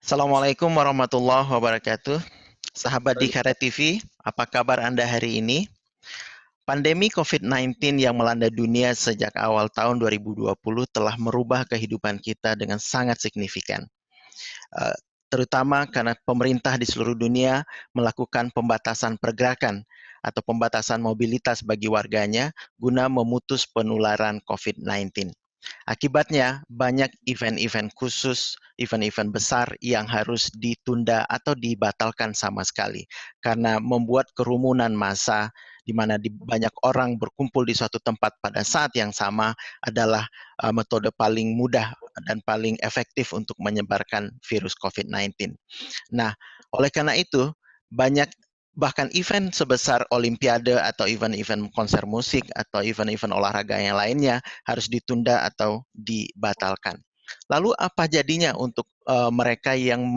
Assalamualaikum warahmatullahi wabarakatuh. Sahabat di Kara TV, apa kabar Anda hari ini? Pandemi COVID-19 yang melanda dunia sejak awal tahun 2020 telah merubah kehidupan kita dengan sangat signifikan. Terutama karena pemerintah di seluruh dunia melakukan pembatasan pergerakan atau pembatasan mobilitas bagi warganya guna memutus penularan COVID-19. Akibatnya, banyak event-event khusus, event-event besar yang harus ditunda atau dibatalkan sama sekali karena membuat kerumunan massa di mana banyak orang berkumpul di suatu tempat pada saat yang sama adalah metode paling mudah dan paling efektif untuk menyebarkan virus COVID-19. Nah, oleh karena itu, banyak bahkan event sebesar olimpiade atau event-event konser musik atau event-event olahraga yang lainnya harus ditunda atau dibatalkan. Lalu apa jadinya untuk mereka yang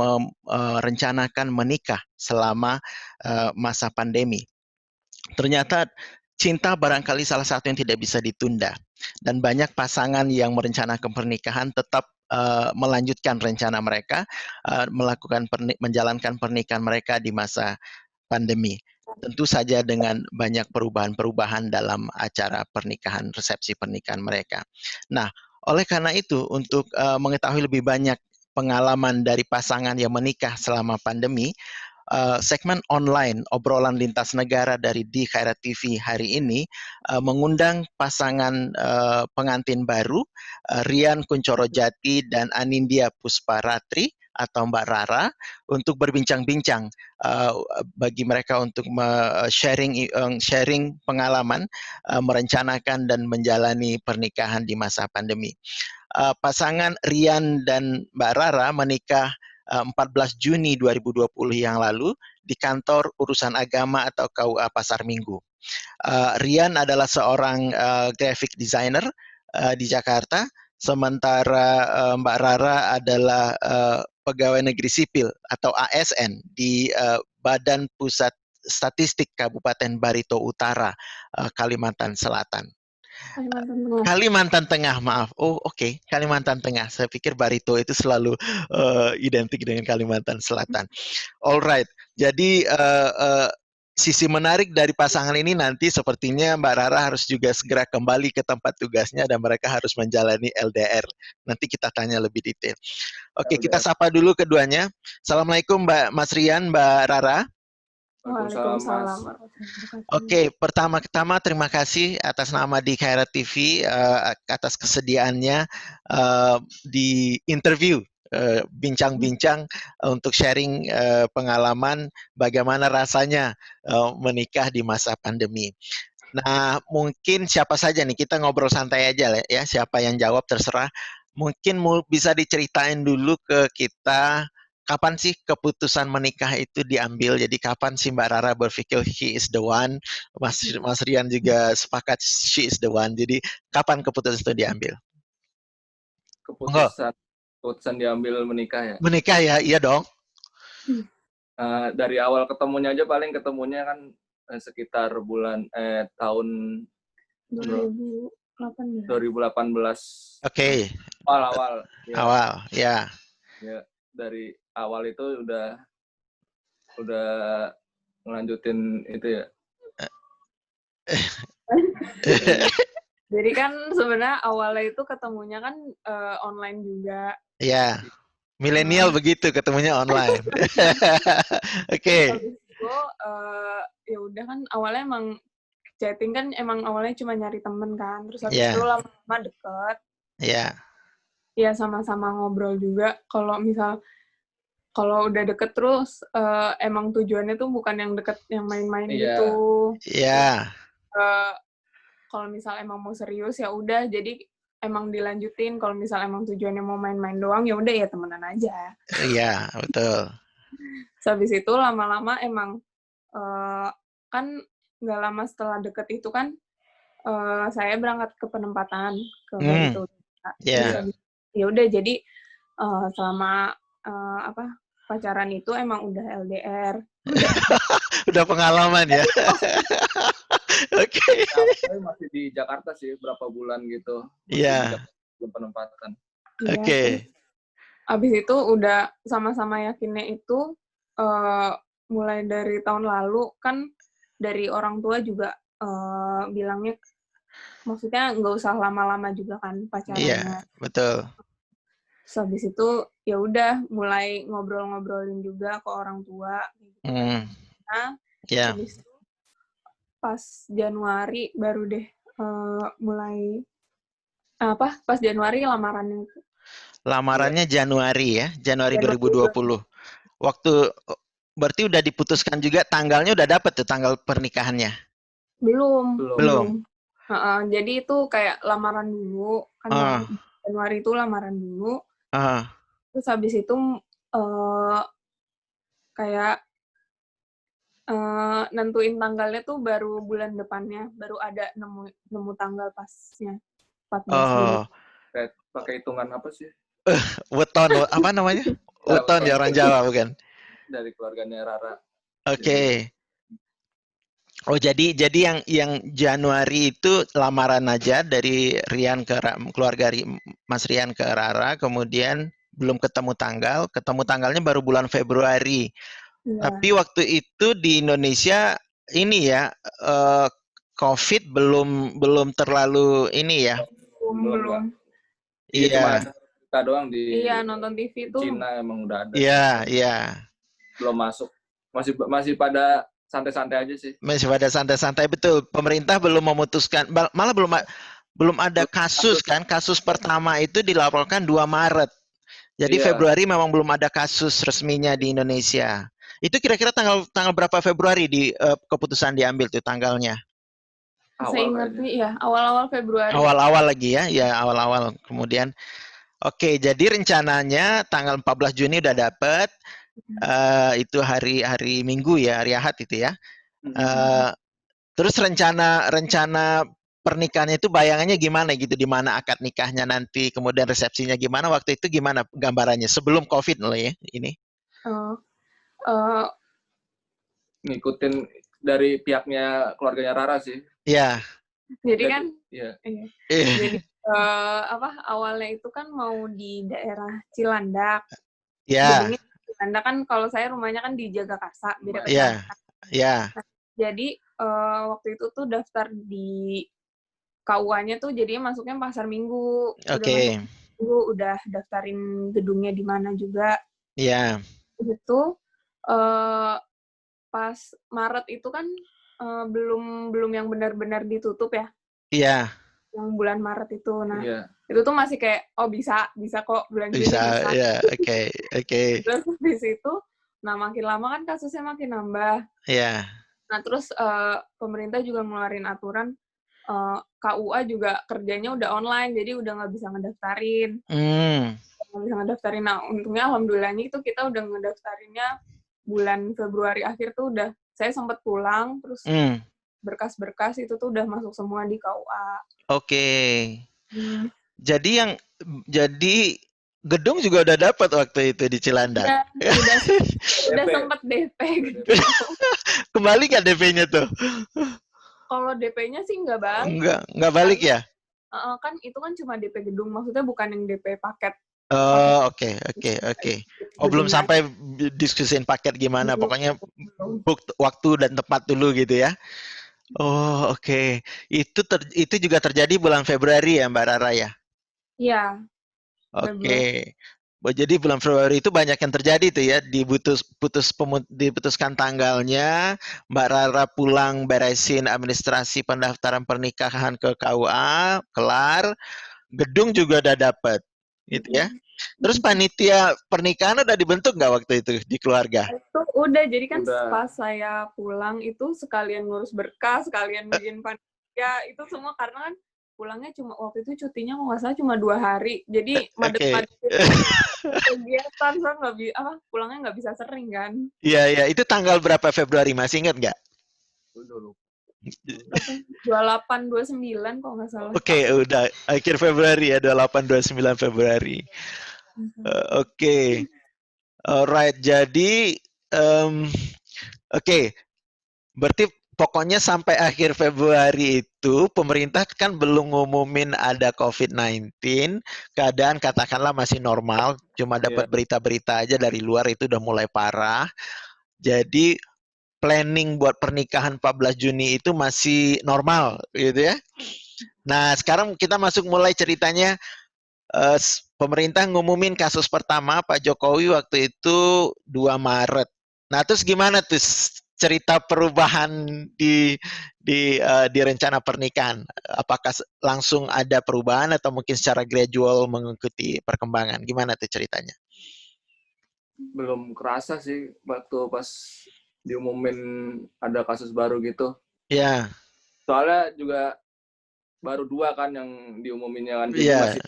merencanakan menikah selama masa pandemi? Ternyata cinta barangkali salah satu yang tidak bisa ditunda. Dan banyak pasangan yang merencanakan pernikahan tetap melanjutkan rencana mereka, menjalankan pernikahan mereka di masa pandemi. Tentu saja dengan banyak perubahan-perubahan dalam acara pernikahan, resepsi pernikahan mereka. Nah, oleh karena itu, untuk mengetahui lebih banyak pengalaman dari pasangan yang menikah selama pandemi, segmen online obrolan lintas negara dari Di Khairat TV hari ini mengundang pasangan pengantin baru, Rian Kuncoro Jati dan Anindya Pusparatri atau Mbak Rara untuk berbincang-bincang bagi mereka untuk sharing pengalaman merencanakan dan menjalani pernikahan di masa pandemi. Pasangan Rian dan Mbak Rara menikah 14 Juni 2020 yang lalu di kantor urusan agama atau KUA Pasar Minggu. Rian adalah seorang graphic designer di Jakarta, sementara Mbak Rara adalah pegawai negeri sipil atau ASN di Badan Pusat Statistik Kabupaten Barito Utara, Kalimantan Selatan. Kalimantan Tengah, maaf. Oh, oke. Kalimantan Tengah. Saya pikir Barito itu selalu identik dengan Kalimantan Selatan. Alright. Jadi sisi menarik dari pasangan ini nanti sepertinya Mbak Rara harus juga segera kembali ke tempat tugasnya dan mereka harus menjalani LDR. Nanti kita tanya lebih detail. Oke, kita sapa dulu keduanya. Assalamualaikum Mbak Mas Rian, Mbak Rara. Waalaikumsalam. Oke, pertama-tama terima kasih atas nama Di Khairat TV atas kesediaannya di interview, bincang-bincang untuk sharing pengalaman bagaimana rasanya menikah di masa pandemi. Nah, mungkin siapa saja nih, kita ngobrol santai aja ya, siapa yang jawab terserah. Mungkin bisa diceritain dulu ke kita, kapan sih keputusan menikah itu diambil? Jadi kapan sih Mbak Rara berpikir she is the one? Mas Rian juga sepakat she is the one. Jadi kapan keputusan itu diambil? Keputusan diambil menikah ya? Menikah ya, iya dong. Dari awal ketemunya aja paling ketemunya kan sekitar tahun 2018. Oke. Awal. Ya. Awal, ya. Ya, dari awal itu udah ngelanjutin itu ya. Jadi kan sebenarnya awalnya itu ketemunya kan online juga. Iya. Milenial begitu ketemunya online. Oke. Habis itu ya udah kan awalnya emang chatting kan emang awalnya cuma nyari temen kan. Terus habis itu lama-lama deket. Iya. Ya sama-sama ngobrol juga. Kalau udah deket terus emang tujuannya tuh bukan yang deket yang main-main gitu. Iya. Kalau misal emang mau serius ya udah jadi emang dilanjutin. Kalau misal emang tujuannya mau main-main doang ya udah ya temenan aja. Iya, betul. Habis itu lama-lama emang kan nggak lama setelah deket itu kan saya berangkat ke penempatan ke Barito. Ya udah jadi selama pacaran itu emang udah LDR. Udah pengalaman ya. Oke. Saya masih di Jakarta sih berapa bulan gitu. Iya. Belum penempatan. Oke. abis itu udah sama-sama yakinnya itu mulai dari tahun lalu kan dari orang tua juga bilangnya maksudnya nggak usah lama-lama juga kan pacarannya. Iya, betul. Terus habis itu ya udah mulai ngobrol-ngobrolin juga ke orang tua. Nah, Ya. habis itu pas Januari baru deh mulai pas Januari lamarannya. Lamarannya Januari ya, Januari 2020. Waktu berarti udah diputuskan juga tanggalnya udah dapet tuh tanggal pernikahannya? Belum. Jadi itu kayak lamaran dulu kan Januari itu lamaran dulu. Terus habis itu kayak nentuin tanggalnya tuh baru bulan depannya, baru ada nemu tanggal pasnya 14 Juni. Pakai hitungan apa sih? Weton, apa namanya? Weton ya orang Jawa bukan? Dari keluarganya Rara. Oke. Oh jadi yang Januari itu lamaran aja dari Rian ke keluarga Mas Rian ke Rara, kemudian belum ketemu tanggalnya baru bulan Februari. Ya. Tapi waktu itu di Indonesia ini ya COVID belum terlalu ini ya. Belum. Iya. Cuma kita doang di nonton TV tuh. Cina emang udah ada. Iya. Belum masuk. Masih pada santai-santai aja sih. Masih pada santai-santai, betul. Pemerintah belum memutuskan, malah belum ada kasus kan. Kasus pertama itu dilaporkan 2 Maret. Jadi Februari memang belum ada kasus resminya di Indonesia. Itu kira-kira tanggal berapa Februari keputusan diambil tuh tanggalnya? Saya ingat ya, awal-awal Februari. Awal-awal lagi ya awal-awal. Kemudian oke, jadi rencananya tanggal 14 Juni udah dapet. Itu hari Minggu ya, hari Ahad itu ya. Terus rencana pernikahannya itu bayangannya gimana gitu, di mana akad nikahnya nanti, kemudian resepsinya gimana, waktu itu gimana gambarannya sebelum COVID loh ya ini? Ngikutin dari pihaknya keluarganya Rara sih. Iya. Jadi kan, jadi awalnya itu kan mau di daerah Cilandak. Ya. Gedungnya Cilandak kan, kalau saya rumahnya kan di Jagakarsa, beda kecamatan. Iya. Nah, jadi waktu itu tuh daftar di KUA-nya tuh jadinya masuknya Pasar Minggu. Oke. Udah daftarin gedungnya di mana juga. Iya. Itu pas Maret itu kan belum yang benar-benar ditutup ya. Iya. Yang bulan Maret itu. Nah, itu tuh masih kayak bisa kok bulan Juni bisa. Iya, oke. Terus di situ, nah makin lama kan kasusnya makin nambah. Iya. Nah, terus pemerintah juga ngeluarin aturan KUA juga kerjanya udah online, jadi udah nggak bisa ngedaftarin. Nggak bisa ngedaftarin. Nah, untungnya alhamdulillahnya itu kita udah ngedaftarinnya bulan Februari akhir tuh udah, saya sempat pulang, terus berkas-berkas itu tuh udah masuk semua di KUA. Oke. Jadi gedung juga udah dapat waktu itu di Cilandak. Ya, udah sempat DP gitu. Kembali nggak DP-nya tuh? Kalau DP-nya sih nggak balik. Nggak balik ya? Kan itu kan cuma DP gedung, maksudnya bukan yang DP paket. Oh, oke. Oh, belum sampai diskusin paket gimana, pokoknya book waktu dan tempat dulu gitu ya. Oh, oke. Itu juga terjadi bulan Februari ya, Mbak Rara ya? Iya. Oke. Jadi bulan Februari itu banyak yang terjadi tuh ya, diputuskan tanggalnya, Mbak Rara pulang beresin administrasi pendaftaran pernikahan ke KUA, kelar, gedung juga udah dapet, gitu ya. Terus panitia pernikahan udah dibentuk nggak waktu itu di keluarga? Itu udah, jadi kan pas saya pulang itu sekalian ngurus berkas, sekalian bikin panitia, itu semua karena kan pulangnya cuma waktu itu cutinya kalau nggak salah cuma 2 hari, jadi madet-madet kegiatan, so pulangnya nggak bisa sering kan. Iya, itu tanggal berapa Februari, masih ingat nggak? 28-29 kalau nggak salah. Oke, udah akhir Februari ya, 28-29 Februari. Oke. Alright, jadi oke. Berarti pokoknya sampai akhir Februari itu pemerintah kan belum ngumumin ada COVID-19, keadaan katakanlah masih normal, cuma dapat Iya. berita-berita aja dari luar itu udah mulai parah. Jadi planning buat pernikahan 14 Juni itu masih normal gitu ya. Nah, sekarang kita masuk mulai ceritanya pemerintah ngumumin kasus pertama Pak Jokowi waktu itu 2 Maret. Nah, terus gimana tuh cerita perubahan di rencana pernikahan? Apakah langsung ada perubahan atau mungkin secara gradual mengikuti perkembangan? Gimana tuh ceritanya? Belum kerasa sih waktu pas diumumin ada kasus baru gitu. Ya, Soalnya juga baru 2 kan yang diumuminnya kan, jadi iya, masih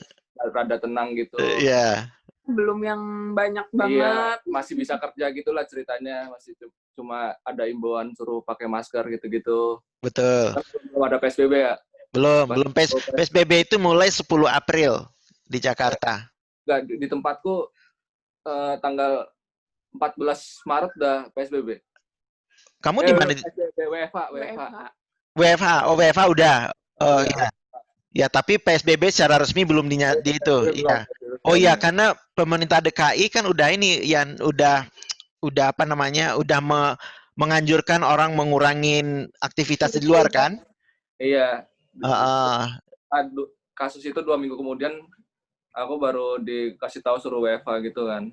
rada tenang gitu. iya, Belum yang banyak Iya, banget. masih bisa kerja gitulah ceritanya, masih cuma ada imbauan suruh pakai masker gitu-gitu. betul. Kan belum ada PSBB ya? Belum PSBB itu mulai 10 April di Jakarta. Nggak, di tempatku tanggal 14 Maret udah PSBB. Kamu di mana? PSBB, WFH. WFH. Oh, WFH udah. Oh iya. Ya, tapi PSBB secara resmi belum di itu. Iya. Oh iya, karena pemerintah DKI kan udah ini yang udah apa namanya? Udah menganjurkan orang mengurangin aktivitas di luar kan? Iya. Heeh. Kasus itu 2 minggu kemudian aku baru dikasih tahu suruh WFH gitu kan.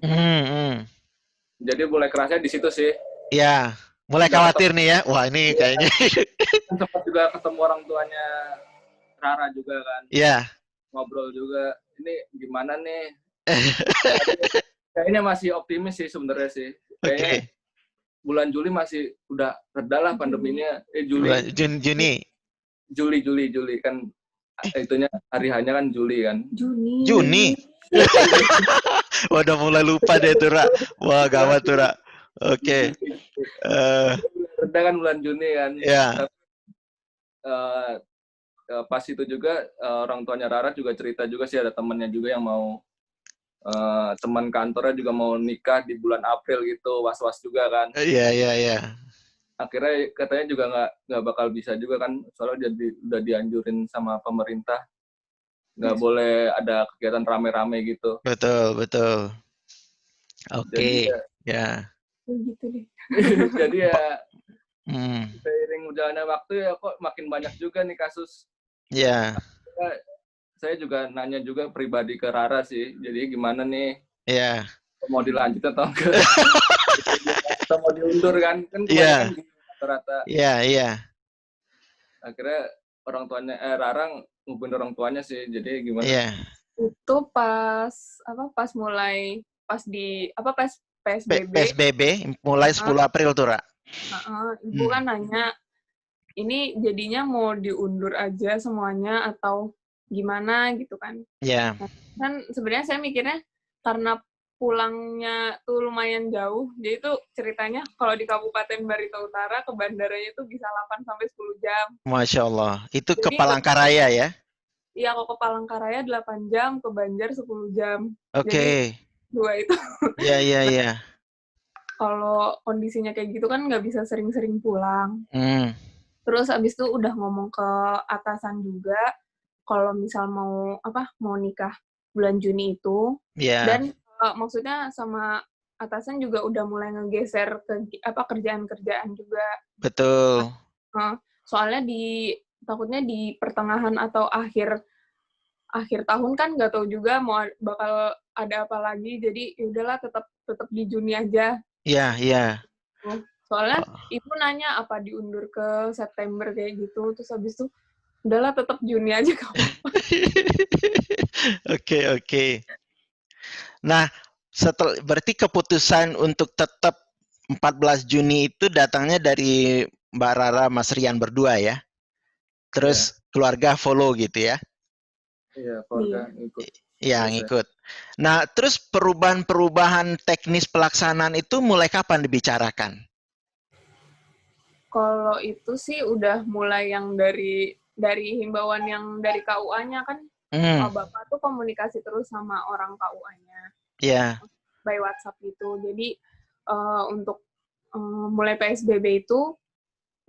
Jadi mulai kerasnya di situ sih. Ya, mulai khawatir nih ya. Wah, ini kayaknya. Sempat juga ketemu orang tuanya Rara juga kan. Iya. Ngobrol juga. Ini gimana nih? Kayaknya masih optimis sih sebenarnya sih. Kayaknya bulan Juli masih udah reda lah pandeminya. Juli kan itunya hari hanya kan Juli kan. Juni. Udah mulai lupa deh tuh, Ra. Wah, gawat tuh, Ra. Oke. Reda kan bulan Juni kan. Ya. Pas itu juga orang tuanya Rara juga cerita juga sih, ada temennya juga yang mau teman kantornya juga mau nikah di bulan April gitu, was-was juga kan. Iya. Akhirnya katanya juga nggak bakal bisa juga kan, soalnya udah dianjurin sama pemerintah nggak boleh ada kegiatan rame-rame gitu. Betul. Oke. Ya. Gitu deh. Jadi ya seiring berjalannya waktu ya kok makin banyak juga nih kasus. Ya. Saya juga nanya juga pribadi ke Rara sih, jadi gimana nih? Iya. Mau dilanjut atau enggak? Atau mau diundur kan? Kan Iya. Rata-rata. Iya. Akhirnya orang tuanya Rara ngubungin orang tuanya sih, jadi gimana? Iya. Itu pas PSBB mulai 10 April tuh, Ra. Ibu kan nanya, ini jadinya mau diundur aja semuanya atau gimana gitu kan? Iya. Kan sebenarnya saya mikirnya karena pulangnya tuh lumayan jauh, jadi tuh ceritanya kalau di Kabupaten Barito Utara ke bandaranya tuh bisa 8-10 jam. Masya Allah. Itu Jadi, ke Palangkaraya ya? Iya, kalau ke Palangkaraya 8 jam, ke Banjar 10 jam. Oke. Jadi, 2 itu. Iya. Kalau kondisinya kayak gitu kan nggak bisa sering-sering pulang. Terus abis itu udah ngomong ke atasan juga, kalau misal mau nikah bulan Juni itu. Iya. Dan maksudnya sama atasan juga udah mulai ngegeser ke kerjaan-kerjaan juga. Betul. Soalnya takutnya di pertengahan atau akhir tahun kan nggak tahu juga bakal ada apa lagi, jadi yaudahlah tetap di Juni aja. Iya. Soalnya ibu nanya apa diundur ke September kayak gitu, terus habis itu udahlah tetap Juni aja kamu. Oke. Nah, berarti keputusan untuk tetap 14 Juni itu datangnya dari Mbak Rara, Mas Rian berdua ya? Terus keluarga follow gitu ya? Iya, keluarga ngikut. Iya, ngikut. Nah, terus perubahan teknis pelaksanaan itu mulai kapan dibicarakan? Kalau itu sih udah mulai yang dari himbauan yang dari KUA-nya kan. Bapak tuh komunikasi terus sama orang KUA-nya. Iya. By WhatsApp gitu. Jadi untuk mulai PSBB itu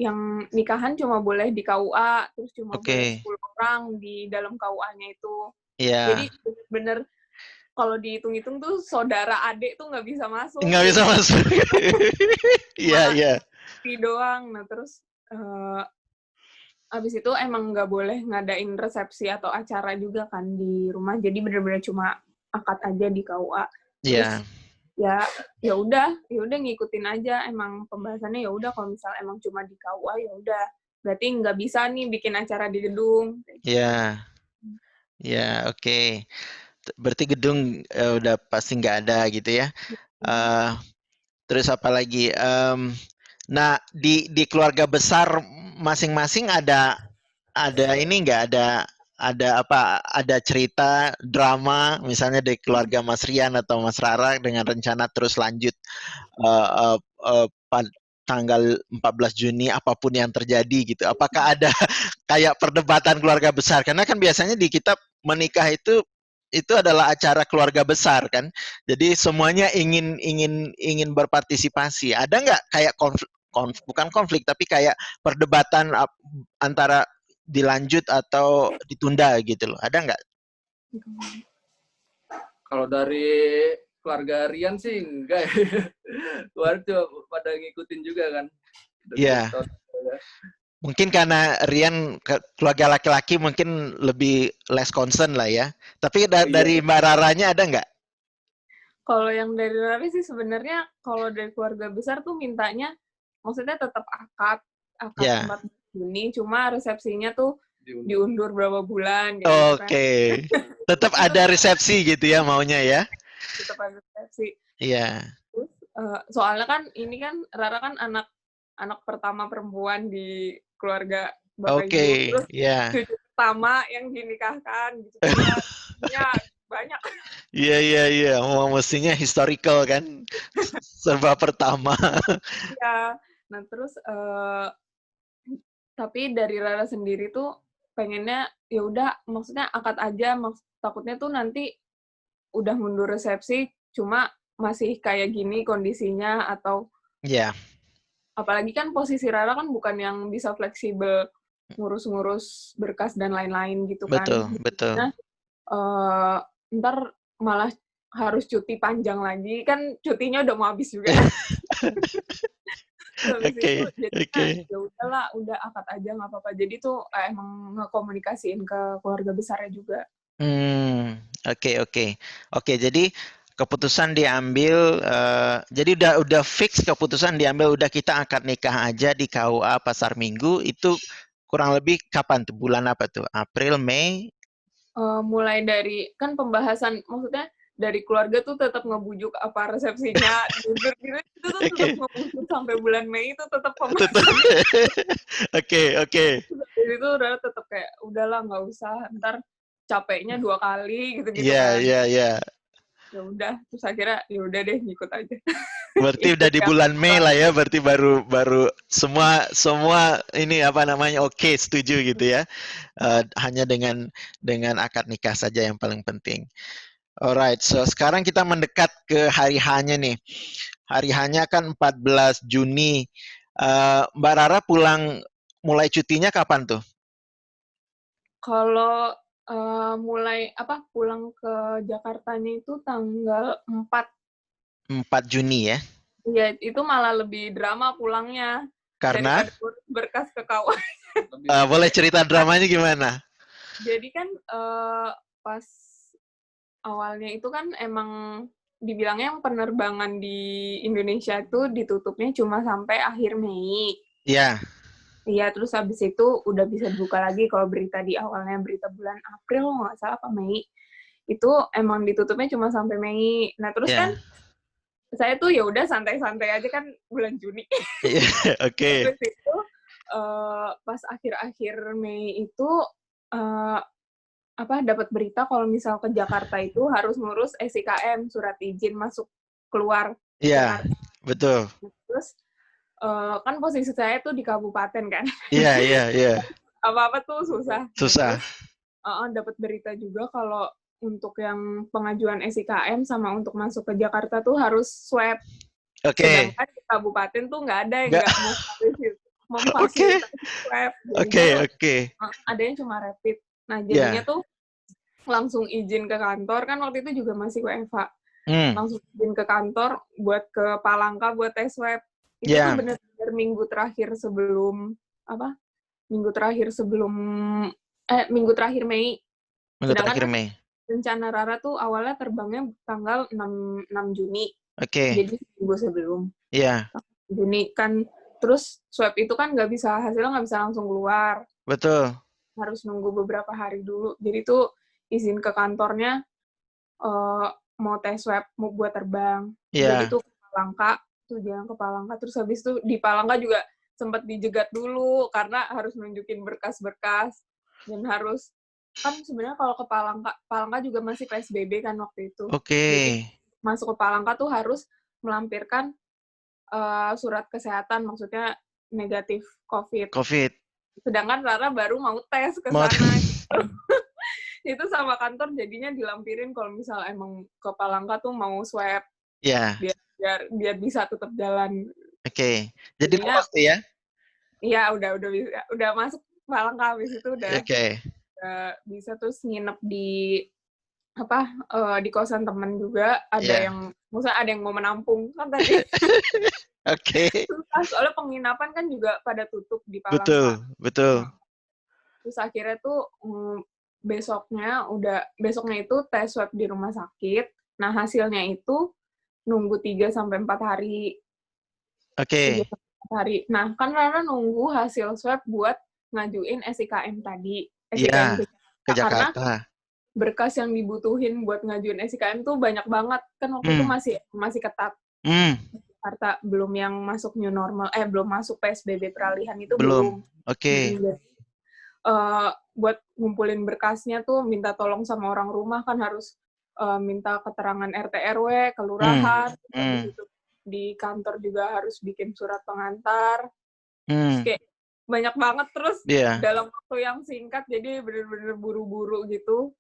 yang nikahan cuma boleh di KUA, terus cuma boleh Oke. 10 orang di dalam KUA-nya itu. Iya. Jadi bener-bener kalau dihitung-hitung tuh saudara adik tuh nggak bisa masuk. Nggak bisa masuk. Iya, Cuma iya. doang. Nah terus abis itu emang nggak boleh ngadain resepsi atau acara juga kan di rumah. Jadi bener-bener cuma akad aja di KUA. Terus Iya. ya udah ngikutin aja. Emang pembahasannya ya udah kalau misal emang cuma di KUA ya udah. Berarti nggak bisa nih bikin acara di gedung. Iya. Ya, oke. Berarti gedung udah pasti nggak ada gitu ya. Terus apa lagi? Nah, di keluarga besar masing-masing ada ini nggak ada apa? Ada cerita drama misalnya dari keluarga Mas Rian atau Mas Rara dengan rencana terus lanjut tanggal 14 Juni apapun yang terjadi gitu. Apakah ada kayak perdebatan keluarga besar? Karena kan biasanya di kita menikah itu adalah acara keluarga besar kan. Jadi semuanya ingin berpartisipasi. Ada nggak kayak bukan konflik tapi kayak perdebatan antara dilanjut atau ditunda gitu loh. Ada nggak? Kalau dari keluarga Rian sih enggak ya. Keluarga pada ngikutin juga kan. Iya. Mungkin karena Rian keluarga laki-laki mungkin lebih less concern lah ya. Tapi dari Mbak Raranya ada nggak? Kalau yang dari Rara sih sebenarnya kalau dari keluarga besar tuh mintanya maksudnya tetap akad 14 Juni, cuma resepsinya tuh diundur berapa bulan gitu kan. Oke. Tetap ada resepsi gitu ya maunya ya. Tetap ada resepsi. Iya. Terus soalnya kan ini kan Rara kan anak pertama perempuan di keluarga Bapak Ibu. Terus cucu pertama yang dinikahkan gitu. Ya banyak. Iya. Mestinya historical kan. Serba pertama. Iya. Nah, terus tapi dari Rara sendiri tuh pengennya ya udah maksudnya akad aja, takutnya tuh nanti udah mundur resepsi cuma masih kayak gini kondisinya atau apalagi kan posisi Rara kan bukan yang bisa fleksibel ngurus-ngurus berkas dan lain-lain gitu kan. Betul. Nah, ntar malah harus cuti panjang lagi, kan cutinya udah mau habis juga. Oke. Ya udahlah, udah akad aja nggak apa-apa. Jadi tuh emang ngekomunikasiin ke keluarga besarnya juga. Oke. Jadi keputusan diambil, jadi udah fix keputusan diambil, udah kita akad nikah aja di KUA Pasar Minggu. Itu kurang lebih kapan tuh? Bulan apa tuh? April, Mei? Mulai dari kan pembahasan, maksudnya dari keluarga tuh tetap ngebujuk apa resepsinya diundur gitu, itu tuh tetap ngebujuk sampai bulan Mei itu tetap pembahasan. Oke. Jadi tuh udah tetap kayak udahlah nggak usah, ntar capeknya 2 kali gitu-gitu kan. Iya. Ya udah, terus akhirnya ya udah deh ngikut aja. Berarti udah di bulan Mei lah ya, berarti baru semua ini apa namanya oke, setuju gitu ya. Hanya dengan akad nikah saja yang paling penting. Alright, so sekarang kita mendekat ke hari H-nya nih. Hari H-nya kan 14 Juni. Mbak Rara mulai cutinya kapan tuh? Kalau mulai pulang ke Jakartanya itu tanggal 4 Juni ya? Iya, itu malah lebih drama pulangnya. Karena? Daripada berkas ke KUA. Boleh cerita dramanya gimana? Jadi kan pas awalnya itu kan emang dibilangnya penerbangan di Indonesia itu ditutupnya cuma sampai akhir Mei. Iya. Iya, terus habis itu udah bisa dibuka lagi kalau berita di awalnya, berita bulan April nggak salah apa Mei. Itu emang ditutupnya cuma sampai Mei. Nah, terus kan saya tuh ya udah santai-santai aja kan bulan Juni. Oke. Terus itu pas akhir-akhir Mei itu dapat berita kalau misal ke Jakarta itu harus ngurus SIKM, surat izin masuk keluar. Iya, betul. Terus kan posisi saya tuh di kabupaten kan. Iya. Apa-apa tuh susah. Susah. Dapat berita juga kalau untuk yang pengajuan SIKM sama untuk masuk ke Jakarta tuh harus swab. Oke. Sedangkan di kabupaten tuh nggak ada yang nggak mau memfasilitasi swab. Jadinya ada yang cuma rapid. Nah, jadinya tuh langsung izin ke kantor, kan waktu itu juga masih WFH. Langsung izin ke kantor buat ke Palangka buat tes swab. Itu tuh bener-bener minggu terakhir Mei. Sedangkan rencana Rara tuh awalnya terbangnya tanggal 6 Juni. Jadi minggu sebelum. Juni kan, terus swab itu kan hasilnya nggak bisa langsung keluar. Betul. Harus nunggu beberapa hari dulu. Jadi tuh izin ke kantornya mau tes swab mau buat terbang. Jadi tuh ke Palangka, jalan ke Palangka, terus habis itu di Palangka juga sempat dijegat dulu karena harus nunjukin berkas-berkas dan harus kan sebenarnya kalau ke Palangka juga masih PSBB kan waktu itu. Jadi masuk ke Palangka tuh harus melampirkan surat kesehatan, maksudnya negatif COVID. Sedangkan Rara baru mau tes ke sana. Itu sama kantor jadinya dilampirin kalau misal emang ke Palangka tuh mau swab. Biar bisa tetap jalan. Jadi lolos tuh ya? Iya, udah masuk Palangka, habis itu udah bisa terus nginep di di kosan teman juga. Ada yang mau menampung kan tadi. Soalnya penginapan kan juga pada tutup di Palangka. Betul. Terus akhirnya tuh besoknya itu tes swab di rumah sakit. Nah, hasilnya itu nunggu 3-4 hari. 3-4 hari. Nah, kan Rara nunggu hasil swab buat ngajuin SIKM tadi. SIKM ke Jakarta. Karena berkas yang dibutuhin buat ngajuin SIKM tuh banyak banget. Kan waktu itu masih ketat. Jakarta belum yang masuk new normal, belum masuk PSBB peralihan itu belum. Buat ngumpulin berkasnya tuh minta tolong sama orang rumah, kan harus minta keterangan RT RW, kelurahan, gitu. Di kantor juga harus bikin surat pengantar. Terus kayak banyak banget terus dalam waktu yang singkat, jadi bener-bener buru-buru gitu.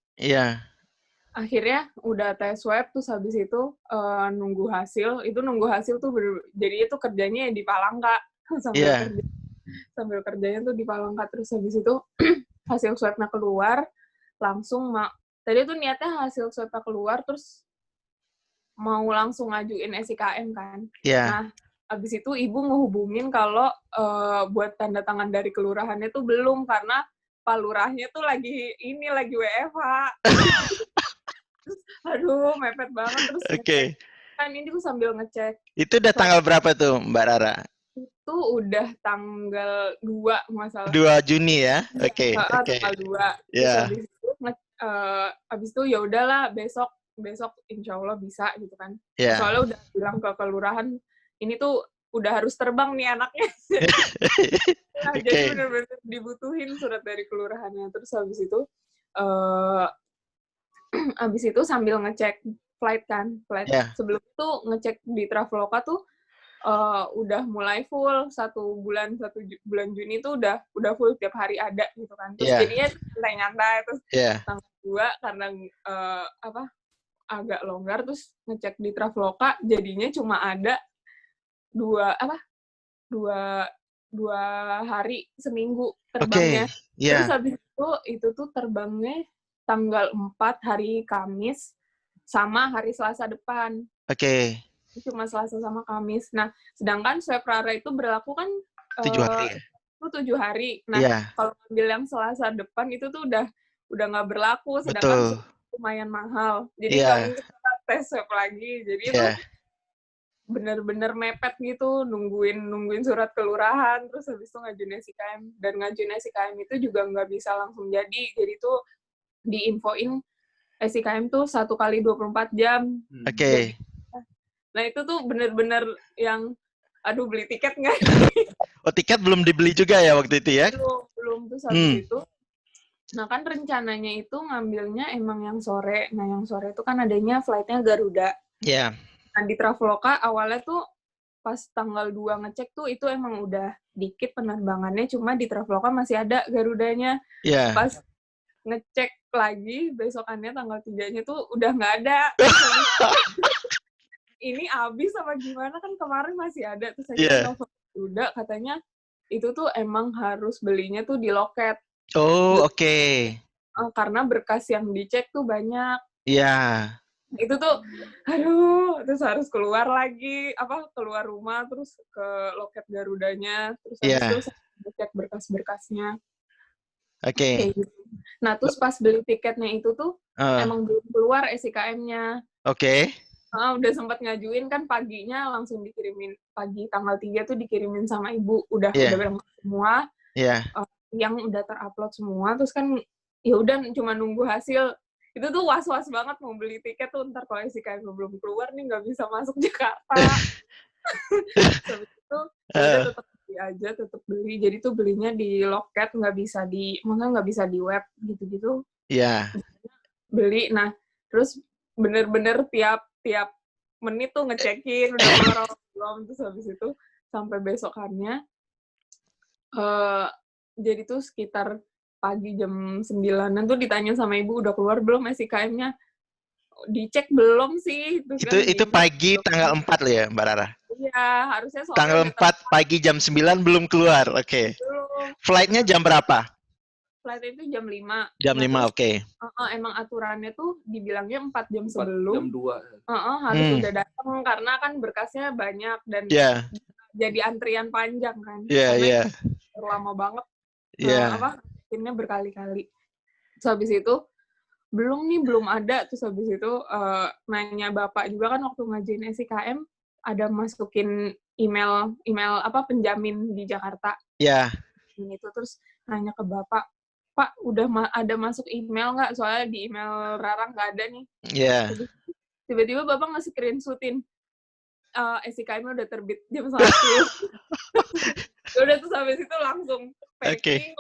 Akhirnya udah tes swab, terus habis itu nunggu hasil. Itu nunggu hasil tuh jadi itu kerjanya di Palangka sambil kerjanya tuh di Palangka. Terus habis itu hasil swabnya keluar, langsung tadi tuh niatnya hasil swabnya keluar terus mau langsung ngajuin SIKM kan. Nah, habis itu ibu ngehubungin kalau buat tanda tangan dari kelurahannya tuh belum, karena Pak Lurahnya tuh lagi WFH. Aduh, mepet banget. Terus kan ini tuh sambil ngecek. Itu udah tanggal berapa tuh, Mbak Rara? Itu udah tanggal 2 masalah. 2 Juni ya? Tanggal 2. Terus habis itu ya udahlah besok insya Allah bisa gitu kan. Soalnya udah bilang ke kelurahan, ini tuh udah harus terbang nih anaknya. Jadi benar-benar dibutuhin surat dari kelurahannya. Terus habis itu sambil ngecek flight. Sebelum itu ngecek di Traveloka tuh udah mulai full 1 bulan Juni tuh udah full tiap hari ada gitu kan. Terus jadinya nyantai terus tanggal 2 karena agak longgar, terus ngecek di Traveloka jadinya cuma ada 2 hari seminggu terbangnya. Terus habis itu tuh terbangnya tanggal 4 hari Kamis sama hari Selasa depan. Cuma Selasa sama Kamis. Nah, sedangkan swab Rara itu berlaku kan 7 hari ya? Itu 7 hari. Nah, kalau ambil yang Selasa depan itu tuh udah nggak berlaku, sedangkan lumayan mahal. Jadi nggak mungkin kita tes swab lagi. Jadi itu bener-bener mepet gitu, nungguin surat kelurahan, terus habis itu ngajuin SIKM. Dan ngajuin SIKM itu juga nggak bisa langsung jadi. Jadi tuh diinfoin SIKM tuh 1 kali 24 jam. Jadi, nah itu tuh bener-bener yang, aduh beli tiket nggak? Tiket belum dibeli juga ya waktu itu ya? Belum tuh habis itu. Nah kan rencananya itu ngambilnya emang yang sore. Nah yang sore itu kan adanya flightnya Garuda. Nah di Traveloka awalnya tuh pas tanggal 2 ngecek tuh itu emang udah dikit penerbangannya, cuma di Traveloka masih ada Garudanya. Pas ngecek lagi besokannya tanggal 3-nya tuh udah nggak ada. Ini abis sama gimana, kan kemarin masih ada. Terus saya nelfon Garuda, katanya itu tuh emang harus belinya tuh di loket. Oh, oke. Karena berkas yang dicek tuh banyak. Iya. Itu tuh, aduh, terus harus keluar lagi, keluar rumah, terus ke loket Garudanya, terus habis itu Iya. cek berkas-berkasnya. Oke. Kayak gitu. Nah, terus pas beli tiketnya itu tuh, emang belum keluar SIKM-nya. Oke. Udah sempat ngajuin kan paginya langsung dikirimin, pagi tanggal 3 tuh dikirimin sama ibu, udah berangkat semua, yang udah terupload semua, terus kan ya udah cuma nunggu hasil. Itu tuh was-was banget mau beli tiket tuh, ntar kalau SIKM belum keluar nih nggak bisa masuk Jakarta. Habis itu ya udah tetap beli aja, tetap beli. Jadi tuh belinya di loket, maksudnya nggak bisa di web gitu-gitu. Iya. Beli, nah terus bener-bener tiap menit tuh ngecekin udah keluar atau belum, terus habis itu sampai besokannya jadi tuh sekitar pagi jam 9-an tuh ditanya sama ibu, udah keluar belum SIKM-nya? Dicek belum sih. Itu pagi tanggal 4 loh ya, Mbak Rara? Iya, harusnya sore tanggal 4 pagi jam 9 belum keluar. Oke. Belum. Flight-nya jam berapa? Flight itu jam 5. Jam 5, oke. Emang aturannya tuh dibilangnya 4 jam sebelum. Jam 2. Harus udah datang karena kan berkasnya banyak dan jadi antrian panjang kan. Iya. Lama banget. Iya. Timnya berkali-kali. Terus habis itu belum ada. Terus habis itu nanya bapak juga kan waktu ngajuin SIKM ada masukin email penjamin di Jakarta. Iya. Itu terus nanya ke bapak, Pak udah ada masuk email nggak? Soalnya di email Rara nggak ada nih. Iya. Tiba-tiba bapak nge-screenshotin SIKM udah terbit jam 1. Udah terus habis itu langsung packing,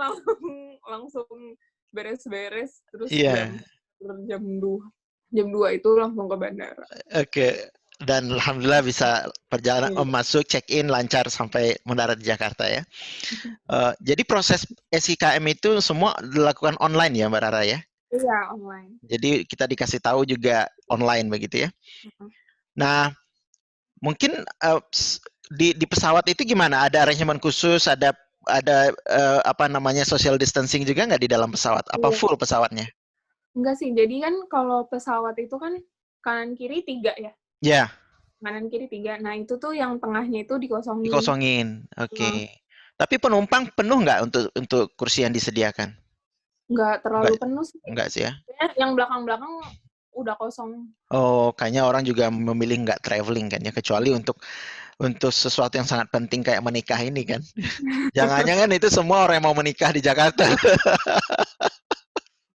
langsung beres-beres, terus jam 2 itu langsung ke bandara. Oke. Dan alhamdulillah bisa perjalanan masuk check-in lancar sampai mendarat di Jakarta ya. Jadi proses SIKM itu semua dilakukan online ya, Mbak Rara ya? Iya, online. Jadi kita dikasih tahu juga online begitu ya. Nah, mungkin di pesawat itu gimana? Ada arrangement khusus, ada social distancing juga nggak di dalam pesawat? Apa full pesawatnya? Enggak sih, jadi kan kalau pesawat itu kan kanan kiri 3 ya? Iya. Kanan kiri 3. Nah itu tuh yang tengahnya itu dikosongin. Dikosongin, oke. Tapi penumpang penuh nggak untuk kursi yang disediakan? Nggak terlalu penuh sih. Nggak sih ya? Yang belakang-belakang udah kosong. Oh, kayaknya orang juga memilih nggak traveling kan ya, kecuali untuk sesuatu yang sangat penting kayak menikah ini kan. Jangan-jangan itu semua orang yang mau menikah di Jakarta.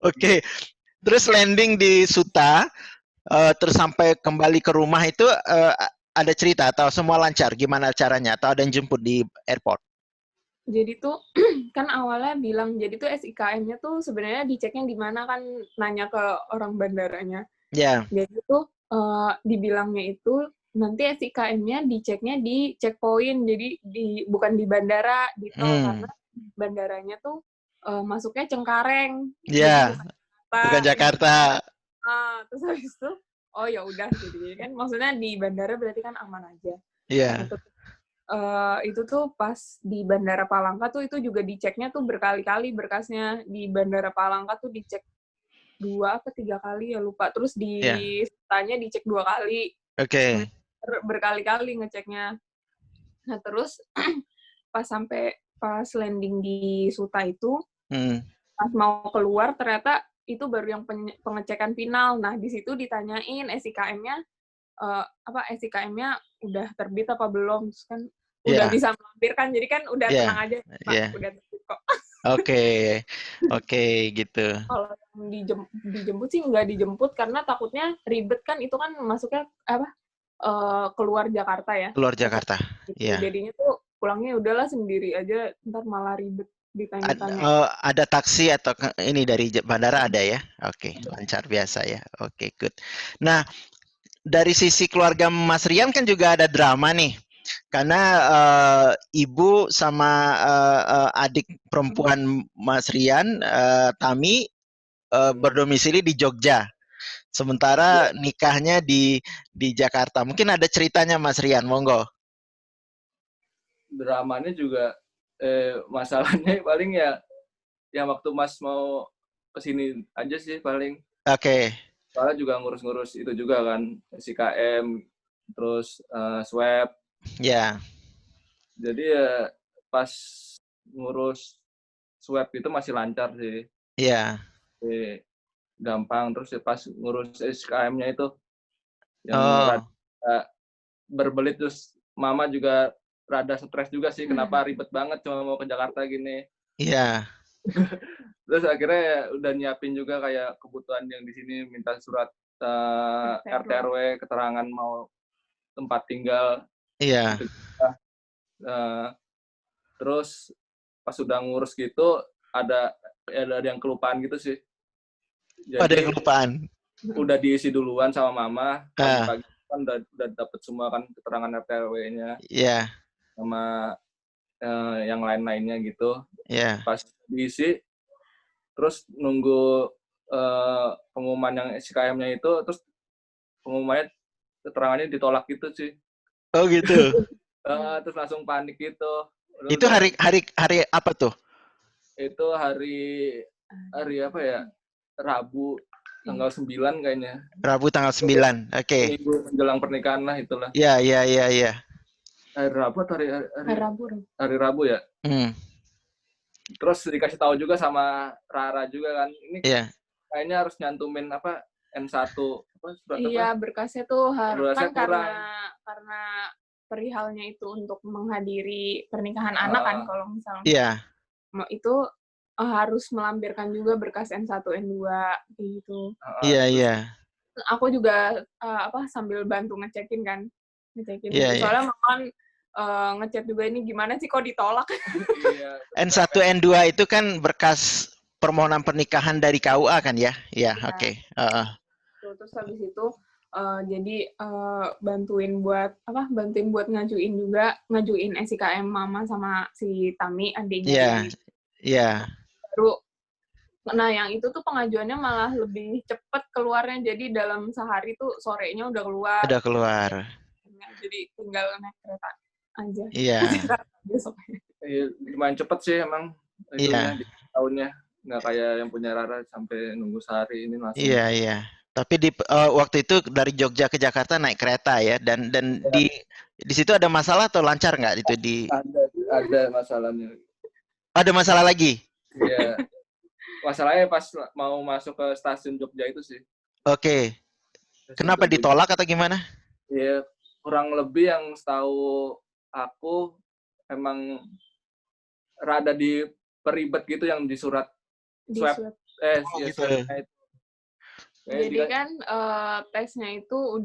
Oke. Terus landing di Suta, terus sampai kembali ke rumah itu ada cerita atau semua lancar? Gimana caranya? Atau ada yang jemput di airport? Jadi tuh kan awalnya bilang, jadi tuh SIKM-nya tuh sebenarnya diceknya di mana kan, nanya ke orang bandaranya. Iya. Jadi tuh dibilangnya itu nanti SIKM-nya diceknya di checkpoint, jadi bukan di bandara, di tol, karena bandaranya tuh masuknya Cengkareng. Iya. Bukan Jakarta. Terus habis itu, oh ya udah, jadi kan maksudnya di bandara berarti kan aman aja. Iya. Itu tuh pas di Bandara Palangka tuh itu juga diceknya tuh berkali-kali berkasnya. Di Bandara Palangka tuh dicek 2 atau 3 kali ya lupa. Terus di Sutanya dicek 2 kali. Oke. Berkali-kali ngeceknya. Nah terus pas landing di Suta itu, pas mau keluar ternyata itu baru yang pengecekan final. Nah di situ ditanyain SIKM-nya SIKM-nya udah terbit apa belum, terus kan udah bisa melampirkan, jadi kan udah tenang aja, Pak, udah terbit kok. Oke, gitu. Kalau dijemput sih nggak dijemput karena takutnya ribet kan, itu kan masuknya keluar Jakarta ya. Keluar Jakarta, iya. Jadinya tuh pulangnya udahlah sendiri aja, ntar malah ribet ditanya-tanya. Ada taksi atau ini dari bandara ada ya? Oke, lancar biasa ya. Oke, good. Nah, dari sisi keluarga Mas Rian kan juga ada drama nih, karena ibu sama adik perempuan Mas Rian, Tami, berdomisili di Jogja, sementara nikahnya di Jakarta. Mungkin ada ceritanya Mas Rian, monggo. Dramanya juga Masalahnya paling ya yang waktu Mas mau kesini aja sih paling. Oke. Soalnya juga ngurus-ngurus itu juga kan, SIKM, terus swab. Ya. Jadi ya pas ngurus swab itu masih lancar sih. Iya. Gampang. Terus ya pas ngurus SIKM-nya itu yang Oh. berbelit, terus mama juga rada stres juga sih, kenapa ribet banget cuma mau ke Jakarta gini. Iya. Terus akhirnya ya udah nyiapin juga kayak kebutuhan yang di sini, minta surat RT RW, keterangan mau tempat tinggal. Iya. Gitu. Terus pas udah ngurus gitu ada yang kelupaan gitu sih. Jadi Ada yang kelupaan. udah diisi duluan sama mama, pagi-pagi kan udah dapet semua kan keterangan RT RW-nya. Iya. Sama yang lain-lainnya gitu. Iya. Pas diisi, terus nunggu pengumuman yang SIKM-nya itu, terus pengumumannya keterangannya ditolak gitu sih. Oh gitu. Terus langsung panik gitu. Itu hari apa tuh? Itu hari apa ya? Rabu tanggal 9 kayaknya. Rabu tanggal 9. Oke. Minggu menjelang pernikahan lah itulah. Iya. Hari Rabu atau hari Rabu ya? Terus dikasih tahu juga sama Rara juga kan, ini kayaknya harus nyantumin apa N1 apa surat iya, apa? berkasnya tuh Berkasnya kan karena perihalnya itu untuk menghadiri pernikahan anak kan, kalau misalnya itu harus melampirkan juga berkas N1 N2 gitu. Iya. Aku juga sambil bantu ngecekin kan. Soalnya makan ngechat juga, ini gimana sih kok ditolak. N1 N2 itu kan berkas permohonan pernikahan dari KUA kan ya? Iya, oke. Terus habis itu jadi bantuin buat ngajuin SIKM mama sama si Tami adiknya. Iya. Baru nah yang itu tuh pengajuannya malah lebih cepet keluarnya, jadi dalam sehari tuh sorenya udah keluar. Jadi tinggal naik kereta aja. Iya. Lumayan cepet sih emang itunya di tahunnya, nggak kayak yang punya Rara sampai nunggu sehari ini langsung. Iya. Tapi di waktu itu dari Jogja ke Jakarta naik kereta ya, dan di situ ada masalah atau lancar nggak itu di? Ada masalahnya. Ada masalah lagi? Iya. Masalahnya pas mau masuk ke stasiun Jogja itu sih. Oke. Kenapa ditolak atau gimana? Iya, kurang lebih yang setahu aku emang rada diperibet gitu yang di surat swab. Gitu. Jadi kan tesnya itu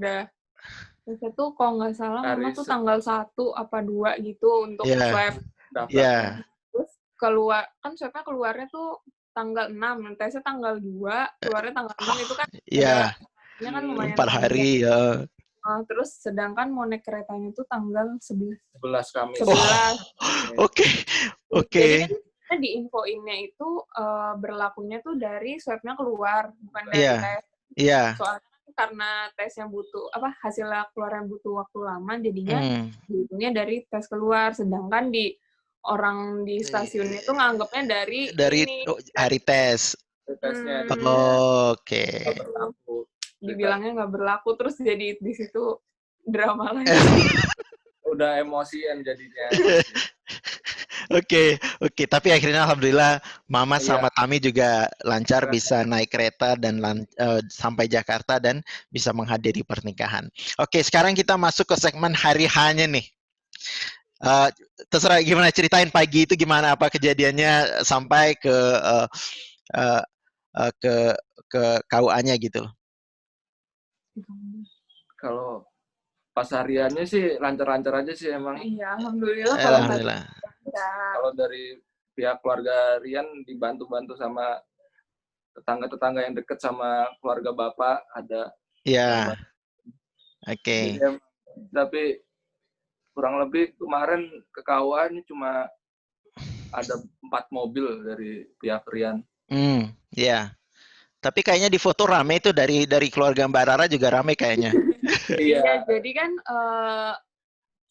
tesnya tuh kalau nggak salah mama tuh tanggal 1 apa 2 gitu untuk swab. Iya. Terus keluar kan swabnya keluarnya tuh tanggal 6, tesnya tanggal 2, keluarnya tanggal 6 itu kan. Iya. Kan lumayan 4 hari ya. Terus sedangkan mau naik keretanya tuh tanggal 11 Kamis. 11. Oke. Jadi kan diinfoinnya itu berlakunya tuh dari swabnya keluar, bukan dari tes. Iya. Soalnya karena tesnya hasilnya keluarnya butuh waktu lama, jadinya dihitungnya dari tes keluar. Sedangkan orang di stasiunnya itu nganggapnya dari hari tes. Tesnya Oke. Dibilangnya nggak berlaku, terus jadi di situ drama lagi. Udah emosian jadinya. Oke. Tapi akhirnya alhamdulillah Mama sama Tami juga lancar bisa naik kereta dan sampai Jakarta dan bisa menghadiri pernikahan. Oke, sekarang kita masuk ke segmen hari H-nya nih. Terserah gimana, ceritain pagi itu gimana, apa kejadiannya sampai ke KUA-nya gitu. Kalau pas hariannya sih lancar-lancar aja sih emang. Iya, alhamdulillah. Kalau dari pihak keluarga Rian dibantu-bantu sama tetangga-tetangga yang deket sama keluarga bapak ada. Iya. Oke. Tapi kurang lebih kemarin ke KUA ini cuma ada 4 mobil dari pihak Rian. Iya. Tapi kayaknya di foto rame itu dari keluarga Mbak Rara juga rame kayaknya. Iya, jadi kan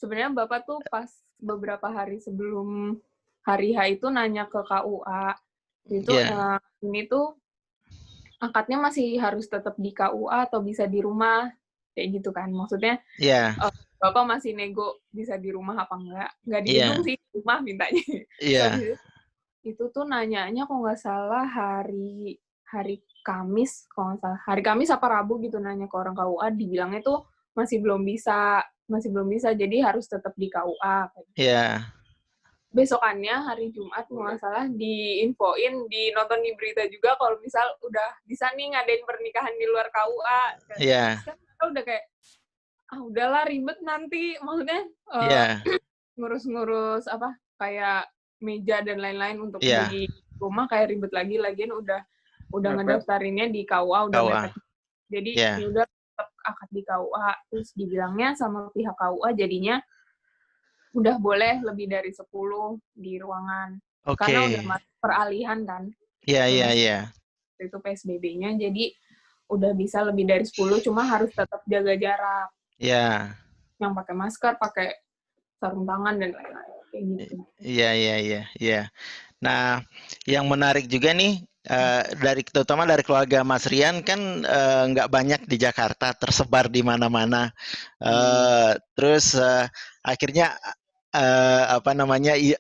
sebenarnya Bapak tuh pas beberapa hari sebelum hari H itu nanya ke KUA. Itu ini tuh akadnya masih harus tetap di KUA atau bisa di rumah, kayak gitu kan. Maksudnya Bapak masih nego bisa di rumah apa enggak? Enggak di gedung sih, di rumah mintanya. Itu tuh nanyanya kalau nggak salah hari Kamis, kalau nggak salah. Hari Kamis apa Rabu gitu nanya ke orang KUA, dibilangnya tuh masih belum bisa, jadi harus tetap di KUA. Besokannya hari Jumat kalau nggak salah diinfoin, nonton di berita juga kalau misal udah bisa nih ngadain pernikahan di luar KUA. Terus kan kita udah kayak, udahlah ribet nanti, maksudnya ngurus-ngurus apa kayak meja dan lain-lain untuk di rumah kayak ribet lagi, lagian udah ngedaftarinnya di KUA udah mepet. Jadi ya udah tetap akad di KUA. Terus dibilangnya sama pihak KUA jadinya udah boleh lebih dari 10 di ruangan. Karena udah masuk peralihan kan. Iya. Itu PSBB-nya, jadi udah bisa lebih dari 10, cuma harus tetap jaga jarak. Yang pakai masker, pakai sarung tangan dan lain-lain. Kayak gitu. Iya. Nah, yang menarik juga nih, terutama dari keluarga Mas Rian kan nggak banyak di Jakarta, tersebar di mana-mana. Terus akhirnya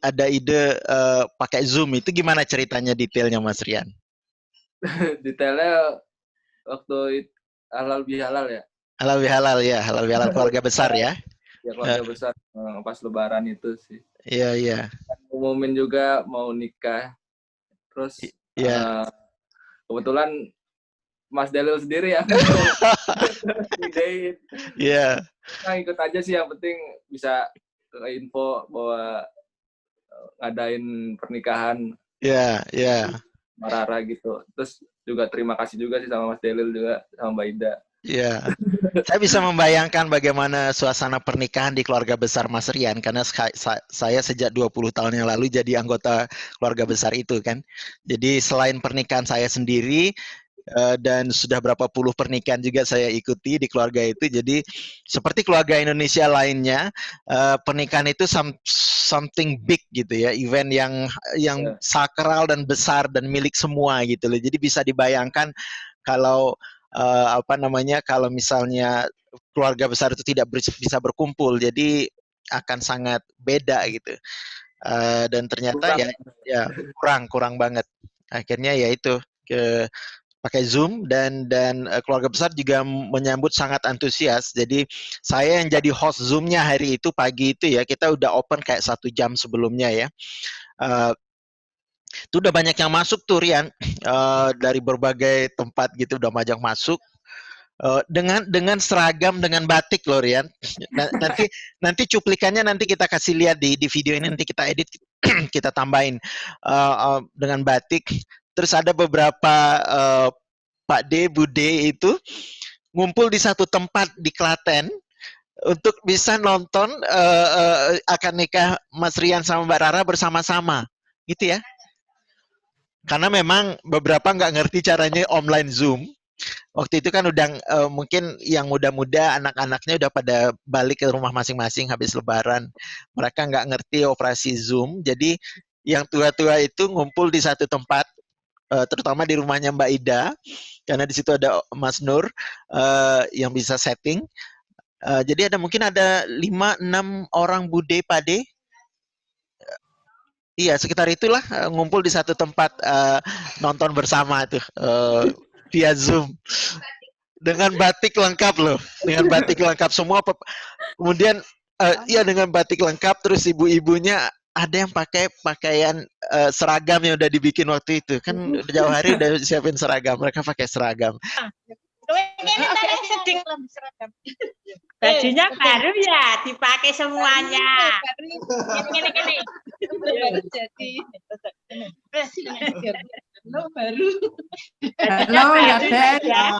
ada ide pakai Zoom. Itu gimana ceritanya detailnya Mas Rian? Detailnya waktu halal bihalal ya. Halal bihalal keluarga besar ya. Ya keluarga besar pas Lebaran itu sih. Iya. Umumin juga mau nikah. Terus kebetulan Mas Delil sendiri yang idein. Nah, ikut aja sih, yang penting bisa info bahwa ngadain pernikahan. Marara gitu. Terus juga terima kasih juga sih sama Mas Delil juga, sama Mbak Ida. Saya bisa membayangkan bagaimana suasana pernikahan di keluarga besar Mas Rian, karena saya sejak 20 tahun yang lalu jadi anggota keluarga besar itu kan. Jadi selain pernikahan saya sendiri, dan sudah berapa puluh pernikahan juga saya ikuti di keluarga itu. Jadi seperti keluarga Indonesia lainnya, pernikahan itu something big gitu ya, event yang sakral dan besar dan milik semua gitu loh. Jadi bisa dibayangkan kalau kalau misalnya keluarga besar itu tidak bisa berkumpul, jadi akan sangat beda gitu. Dan ternyata kurang banget. Akhirnya ya itu pakai Zoom dan keluarga besar juga menyambut sangat antusias. Jadi saya yang jadi host Zoom-nya hari itu pagi itu ya, kita udah open kayak 1 jam sebelumnya ya. Itu udah banyak yang masuk tuh Rian, dari berbagai tempat gitu udah banyak masuk. Dengan seragam, dengan batik loh Rian. Nanti cuplikannya nanti kita kasih lihat di video ini, nanti kita edit, kita tambahin dengan batik. Terus ada beberapa Pak D, Bu D itu ngumpul di satu tempat di Klaten untuk bisa nonton akad nikah Mas Rian sama Mbak Rara bersama-sama, gitu ya. Karena memang beberapa nggak ngerti caranya online Zoom. Waktu itu kan udah mungkin yang muda-muda, anak-anaknya udah pada balik ke rumah masing-masing habis Lebaran. Mereka nggak ngerti operasi Zoom. Jadi yang tua-tua itu ngumpul di satu tempat, terutama di rumahnya Mbak Ida, karena di situ ada Mas Nur yang bisa setting. Jadi mungkin ada 5-6 orang bude pade. Iya, sekitar itulah ngumpul di satu tempat nonton bersama tuh via Zoom dengan batik lengkap loh, dengan batik lengkap semua. Kemudian dengan batik lengkap, terus ibu-ibunya ada yang pakai pakaian seragam yang udah dibikin waktu itu kan, jauh hari udah siapin seragam, mereka pakai seragam. Bajunya baru ya, dipakai semuanya. Gini. Jadi baru. Halo, ada.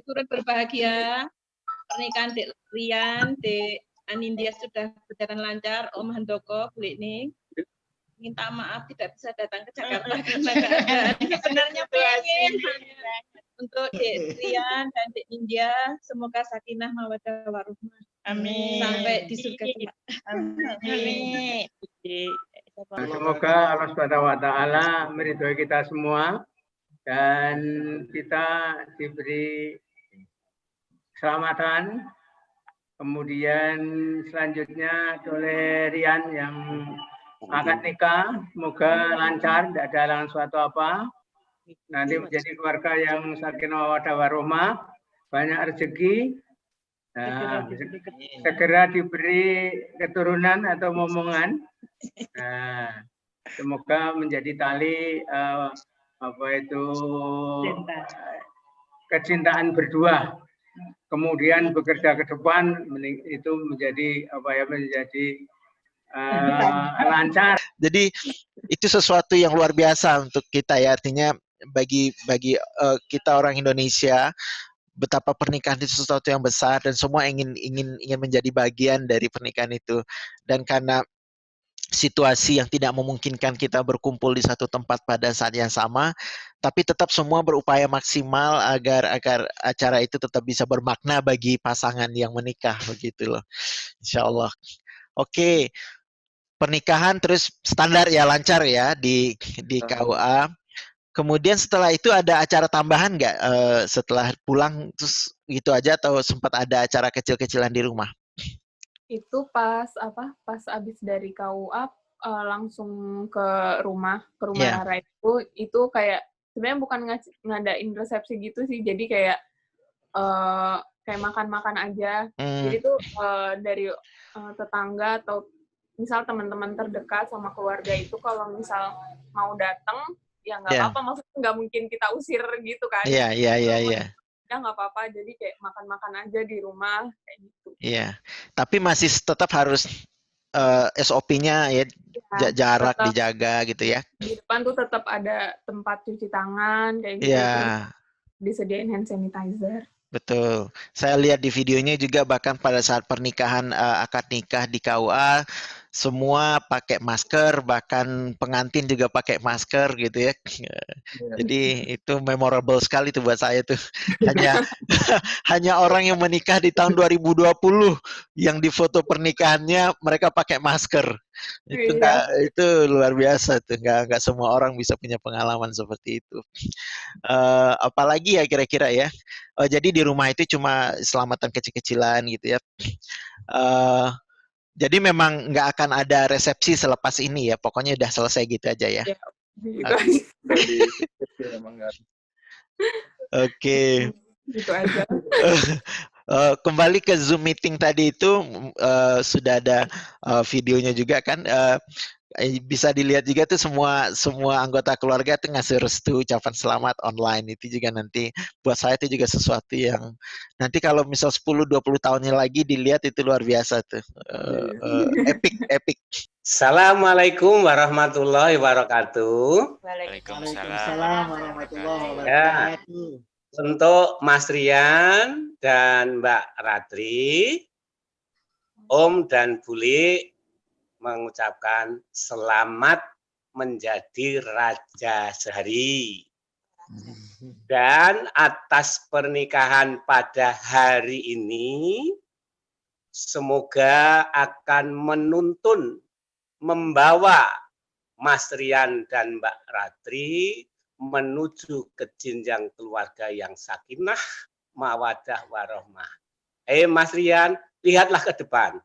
Turut berbahagia. Pernikahan Dek Rian, Dek Anindya sudah berjalan lancar. Om Handoko, Bu Likning. Minta maaf tidak bisa datang ke Jakarta karena sebenarnya pengen untuk Dek Rian dan Dek India, semoga sakinah mawaddah warahmah. Amin. Sampai di surga kelak. Amin. Semoga Allah SWT meridhoi kita semua dan kita diberi keselamatan. Kemudian selanjutnya oleh Rian yang akad nikah, semoga lancar, tidak ada halangan suatu apa. Nanti menjadi keluarga yang sakinah mawaddah warahmah, banyak rezeki. Nah, segera diberi keturunan atau momongan. Nah, semoga menjadi tali kecintaan berdua. Kemudian bekerja ke depan itu menjadi lancar. Jadi itu sesuatu yang luar biasa untuk kita ya, artinya bagi kita orang Indonesia, betapa pernikahan itu sesuatu yang besar dan semua ingin menjadi bagian dari pernikahan itu. Dan karena situasi yang tidak memungkinkan kita berkumpul di satu tempat pada saat yang sama, tapi tetap semua berupaya maksimal agar acara itu tetap bisa bermakna bagi pasangan yang menikah, begitu loh. Insya Allah. Oke, pernikahan terus standar ya, lancar ya di KUA. Kemudian setelah itu ada acara tambahan nggak setelah pulang terus gitu aja, atau sempat ada acara kecil-kecilan di rumah? Itu pas abis dari KUA langsung ke rumah Rara itu kayak sebenarnya bukan ngadain resepsi gitu sih, jadi kayak makan-makan aja. Jadi tuh dari tetangga atau misal teman-teman terdekat sama keluarga itu kalau misal mau datang ya nggak apa-apa, maksudnya nggak mungkin kita usir gitu kan. Iya. Ya nggak apa-apa, jadi kayak makan-makan aja di rumah kayak gitu. Iya, tapi masih tetap harus SOP-nya ya, jarak tetap dijaga gitu ya. Di depan tuh tetap ada tempat cuci tangan kayak gitu. Iya. Disediain hand sanitizer. Betul. Saya lihat di videonya juga, bahkan pada saat pernikahan akad nikah di KUA semua pakai masker, bahkan pengantin juga pakai masker gitu ya. Jadi itu memorable sekali tuh buat saya tuh. Hanya orang yang menikah di tahun 2020 yang di foto pernikahannya mereka pakai masker. Itu luar biasa tuh. Nggak semua orang bisa punya pengalaman seperti itu. Apalagi ya kira-kira ya. Jadi di rumah itu cuma selamatan kecil-kecilan gitu ya. Jadi memang nggak akan ada resepsi selepas ini ya. Pokoknya udah selesai gitu aja ya. Oke. Gitu aja. Kembali ke Zoom meeting tadi itu, sudah ada videonya juga kan. Bisa dilihat juga tuh semua anggota keluarga tuh ngasih restu, ucapan selamat online. Itu juga nanti buat saya itu juga sesuatu yang nanti kalau misal 10-20 tahunnya lagi dilihat itu luar biasa tuh. Epic. Assalamualaikum warahmatullahi wabarakatuh. Waalaikumsalam warahmatullahi wabarakatuh. Untuk Mas Rian dan Mbak Ratri, Om dan Buli mengucapkan selamat menjadi raja sehari. Dan atas pernikahan pada hari ini, semoga akan membawa Mas Rian dan Mbak Ratri menuju ke jenjang keluarga yang sakinah, mawaddah warahmah. Mas Rian, lihatlah ke depan.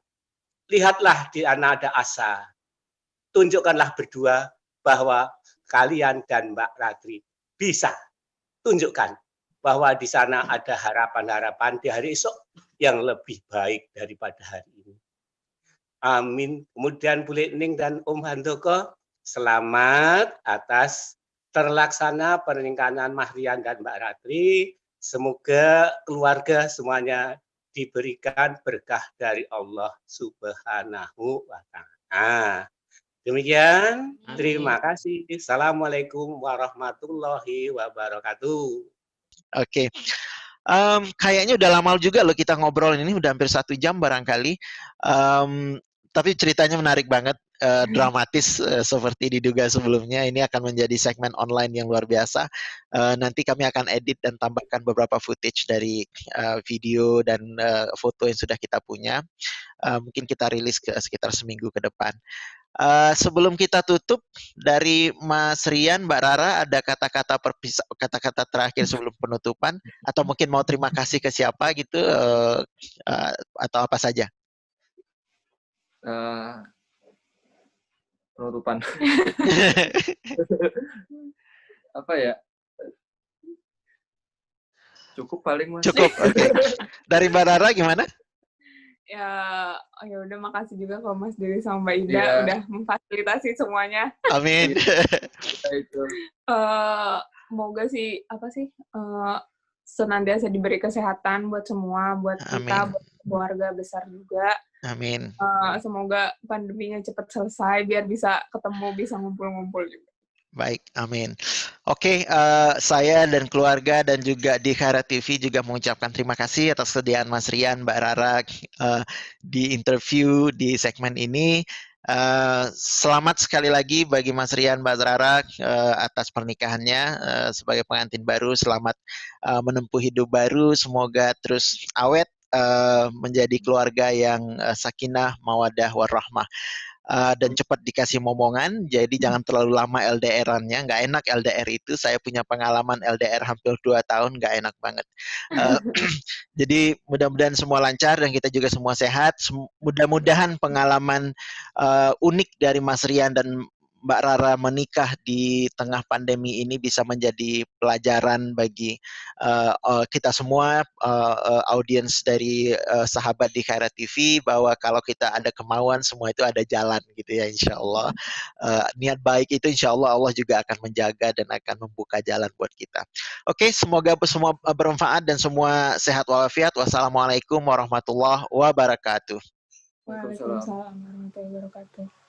Lihatlah di sana ada asa. Tunjukkanlah berdua bahwa kalian dan Mbak Ratri bisa. Tunjukkan bahwa di sana ada harapan-harapan di hari esok yang lebih baik daripada hari ini. Amin. Kemudian Bu Likning dan Om Handoko, selamat atas terlaksana pernikahan Mas Rian dan Mbak Ratri. Semoga keluarga semuanya diberikan berkah dari Allah Subhanahu wa Ta'ala. Demikian, terima kasih. Assalamualaikum warahmatullahi wabarakatuh. Oke. Kayaknya udah lama juga loh kita ngobrol ini, udah hampir 1 jam barangkali. Tapi ceritanya menarik banget, dramatis seperti diduga sebelumnya. Ini akan menjadi segmen online yang luar biasa. Nanti kami akan edit dan tambahkan beberapa footage dari video dan foto yang sudah kita punya. Mungkin kita rilis sekitar seminggu ke depan. Sebelum kita tutup, dari Mas Rian, Mbak Rara, ada kata-kata terakhir sebelum penutupan, atau mungkin mau terima kasih ke siapa gitu, atau apa saja? Penutupan. Apa ya? Cukup paling, Mas. Cukup. Okay. Dari Mbak Rara gimana? Ya udah, makasih juga ke Mas Dewi sama Mbak Ida udah memfasilitasi semuanya. Amin. Semoga sih senantiasa diberi kesehatan buat semua, buat kita, buat keluarga besar juga. Amin. Semoga pandeminya cepat selesai biar bisa ketemu, bisa ngumpul-ngumpul juga. Baik, amin. Oke, saya dan keluarga dan juga di Khairat TV juga mengucapkan terima kasih atas kesediaan Mas Rian, Mbak Rara di interview di segmen ini. Selamat sekali lagi bagi Mas Rian, Mbak Rara atas pernikahannya sebagai pengantin baru. Selamat menempuh hidup baru. Semoga terus awet menjadi keluarga yang sakinah, mawadah, warahmah. Dan cepat dikasih momongan, jadi jangan terlalu lama LDR-annya, nggak enak LDR itu, saya punya pengalaman LDR hampir 2 tahun, nggak enak banget. Jadi mudah-mudahan semua lancar dan kita juga semua sehat, mudah-mudahan pengalaman unik dari Mas Rian dan Mbak Rara menikah di tengah pandemi ini bisa menjadi pelajaran bagi kita semua, audiens dari sahabat di Khairat TV, bahwa kalau kita ada kemauan, semua itu ada jalan gitu ya, insya Allah. Niat baik itu insya Allah Allah juga akan menjaga dan akan membuka jalan buat kita. Oke, semoga semua bermanfaat dan semua sehat walafiat. Wassalamualaikum warahmatullahi wabarakatuh. Waalaikumsalam warahmatullahi wabarakatuh.